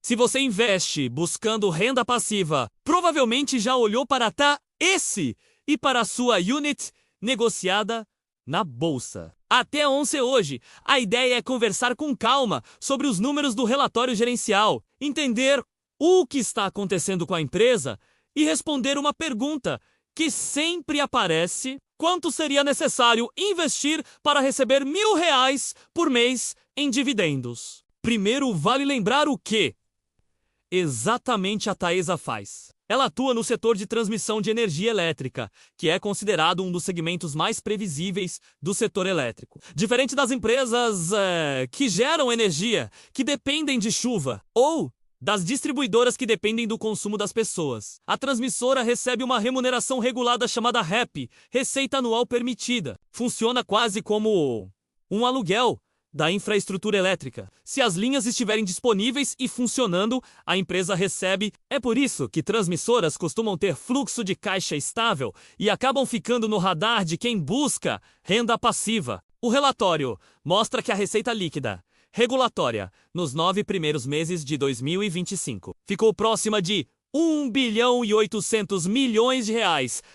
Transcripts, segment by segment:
Se você investe buscando renda passiva, provavelmente já olhou para esse e para a sua unit negociada na bolsa. Até 11 hoje, a ideia é conversar com calma sobre os números do relatório gerencial, entender o que está acontecendo com a empresa e responder uma pergunta que sempre aparece: quanto seria necessário investir para receber R$ 1.000 por mês em dividendos? Primeiro, vale lembrar o que exatamente a Taesa faz. Ela atua no setor de transmissão de energia elétrica, que é considerado um dos segmentos mais previsíveis do setor elétrico. Diferente das empresas que geram energia, que dependem de chuva, ou das distribuidoras que dependem do consumo das pessoas, a transmissora recebe uma remuneração regulada chamada REP, Receita Anual Permitida. Funciona quase como um aluguel da infraestrutura elétrica. Se as linhas estiverem disponíveis e funcionando, a empresa recebe. É por isso que transmissoras costumam ter fluxo de caixa estável e acabam ficando no radar de quem busca renda passiva. O relatório mostra que a receita líquida regulatória nos 9 primeiros meses de 2025 ficou próxima de R$ 1,8 bilhão,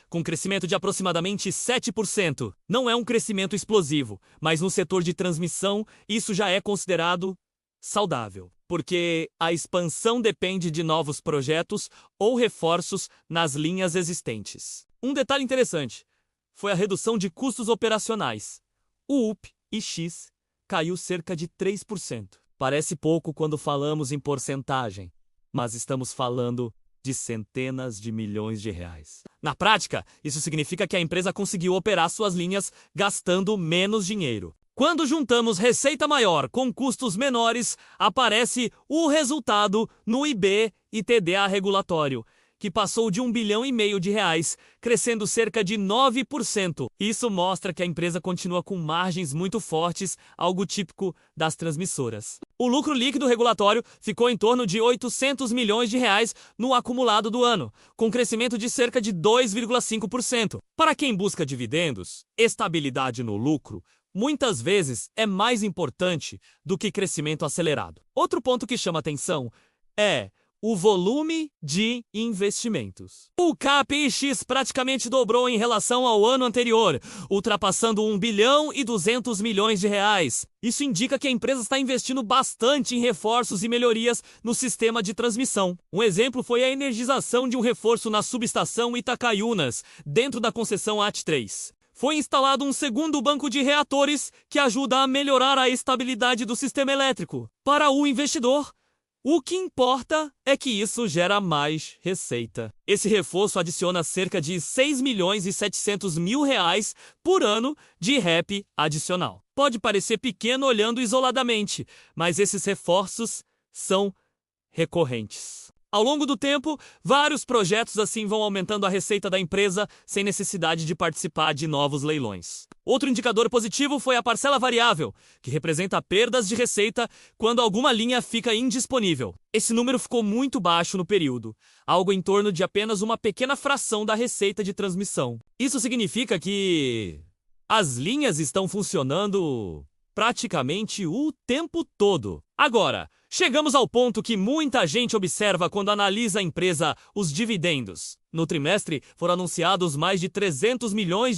com crescimento de aproximadamente 7%. Não é um crescimento explosivo, mas no setor de transmissão isso já é considerado saudável, porque a expansão depende de novos projetos ou reforços nas linhas existentes. Um detalhe interessante foi a redução de custos operacionais. O UP/X caiu cerca de 3%. Parece pouco quando falamos em porcentagem, mas estamos falando de centenas de milhões de reais. Na prática, isso significa que a empresa conseguiu operar suas linhas gastando menos dinheiro. Quando juntamos receita maior com custos menores, aparece o resultado no EBITDA regulatório, que passou de R$ 1,5 bilhão, crescendo cerca de 9%. Isso mostra que a empresa continua com margens muito fortes, algo típico das transmissoras. O lucro líquido regulatório ficou em torno de R$ 800 milhões no acumulado do ano, com crescimento de cerca de 2,5%. Para quem busca dividendos, estabilidade no lucro muitas vezes é mais importante do que crescimento acelerado. Outro ponto que chama atenção é o volume de investimentos. O CAPEX praticamente dobrou em relação ao ano anterior, ultrapassando R$ 1,2 bilhão. Isso indica que a empresa está investindo bastante em reforços e melhorias no sistema de transmissão. Um exemplo foi a energização de um reforço na subestação Itacaiunas, dentro da concessão AT3. Foi instalado um segundo banco de reatores que ajuda a melhorar a estabilidade do sistema elétrico. Para o investidor, o que importa é que isso gera mais receita. Esse reforço adiciona cerca de R$ 6.700.000 por ano de REP adicional. Pode parecer pequeno olhando isoladamente, mas esses reforços são recorrentes. Ao longo do tempo, vários projetos assim vão aumentando a receita da empresa sem necessidade de participar de novos leilões. Outro indicador positivo foi a parcela variável, que representa perdas de receita quando alguma linha fica indisponível. Esse número ficou muito baixo no período, algo em torno de apenas uma pequena fração da receita de transmissão. Isso significa que as linhas estão funcionando praticamente o tempo todo. Agora, chegamos ao ponto que muita gente observa quando analisa a empresa: os dividendos. No trimestre, foram anunciados mais de R$ 300 milhões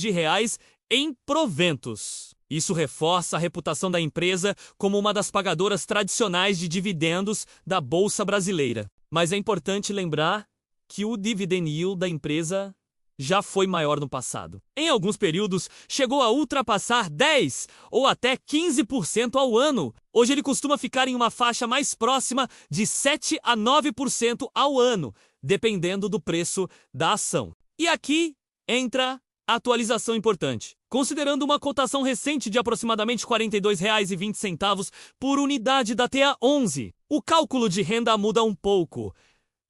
em proventos. Isso reforça a reputação da empresa como uma das pagadoras tradicionais de dividendos da Bolsa Brasileira. Mas é importante lembrar que o dividend yield da empresa já foi maior no passado. Em alguns períodos, chegou a ultrapassar 10% ou até 15% ao ano. Hoje ele costuma ficar em uma faixa mais próxima de 7% a 9% ao ano, dependendo do preço da ação. E aqui entra a atualização importante. Considerando uma cotação recente de aproximadamente R$ 42,20 por unidade da TA11, o cálculo de renda muda um pouco.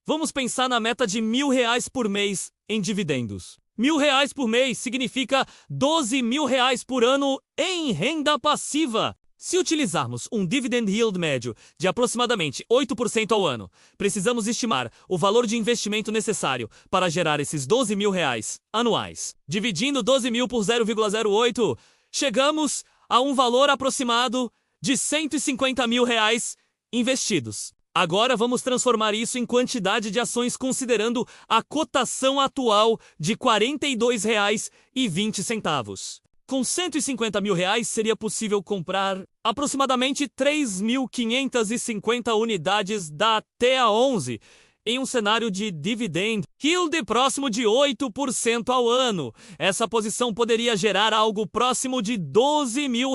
Vamos pensar na meta de R$ 1.000 por mês em dividendos. R$ 1.000 por mês significa R$ 12.000 por ano em renda passiva. Se utilizarmos um dividend yield médio de aproximadamente 8% ao ano, precisamos estimar o valor de investimento necessário para gerar esses R$ 12.000 anuais. Dividindo 12.000 por 0,08, chegamos a um valor aproximado de R$ 150.000 investidos. Agora vamos transformar isso em quantidade de ações considerando a cotação atual de R$ 42,20. Com R$ 150 mil seria possível comprar aproximadamente 3.550 unidades da TA11 em um cenário de dividend yield próximo de 8% ao ano. Essa posição poderia gerar algo próximo de R$ 12 mil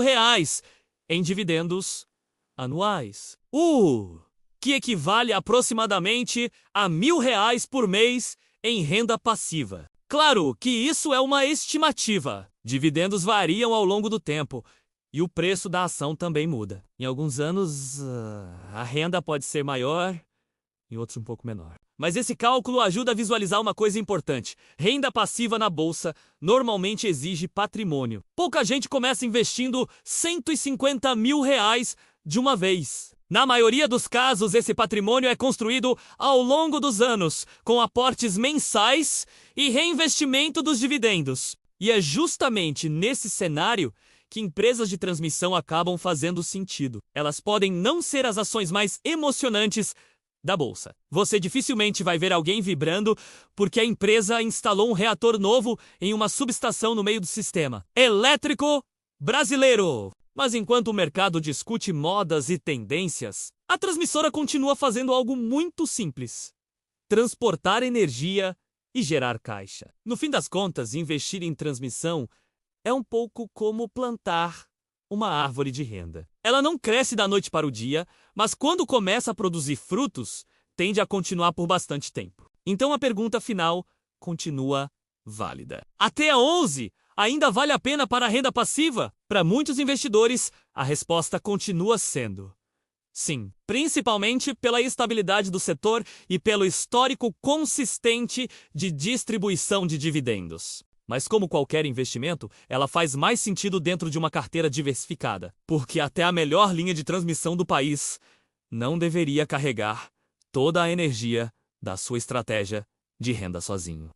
em dividendos anuais. Que equivale aproximadamente a R$ 1.000 por mês em renda passiva. Claro que isso é uma estimativa. Dividendos variam ao longo do tempo e o preço da ação também muda. Em alguns anos, a renda pode ser maior, em outros um pouco menor. Mas esse cálculo ajuda a visualizar uma coisa importante. Renda passiva na bolsa normalmente exige patrimônio. Pouca gente começa investindo R$ 150 mil de uma vez. Na maioria dos casos, esse patrimônio é construído ao longo dos anos, com aportes mensais e reinvestimento dos dividendos. E é justamente nesse cenário que empresas de transmissão acabam fazendo sentido. Elas podem não ser as ações mais emocionantes da bolsa. Você dificilmente vai ver alguém vibrando porque a empresa instalou um reator novo em uma subestação no meio do sistema elétrico brasileiro. Mas enquanto o mercado discute modas e tendências, a transmissora continua fazendo algo muito simples: transportar energia e gerar caixa. No fim das contas, investir em transmissão é um pouco como plantar uma árvore de renda. Ela não cresce da noite para o dia, mas quando começa a produzir frutos, tende a continuar por bastante tempo. Então a pergunta final continua válida. Até a 11 ainda vale a pena para a renda passiva? Para muitos investidores, a resposta continua sendo sim, principalmente pela estabilidade do setor e pelo histórico consistente de distribuição de dividendos. Mas como qualquer investimento, ela faz mais sentido dentro de uma carteira diversificada, porque até a melhor linha de transmissão do país não deveria carregar toda a energia da sua estratégia de renda sozinho.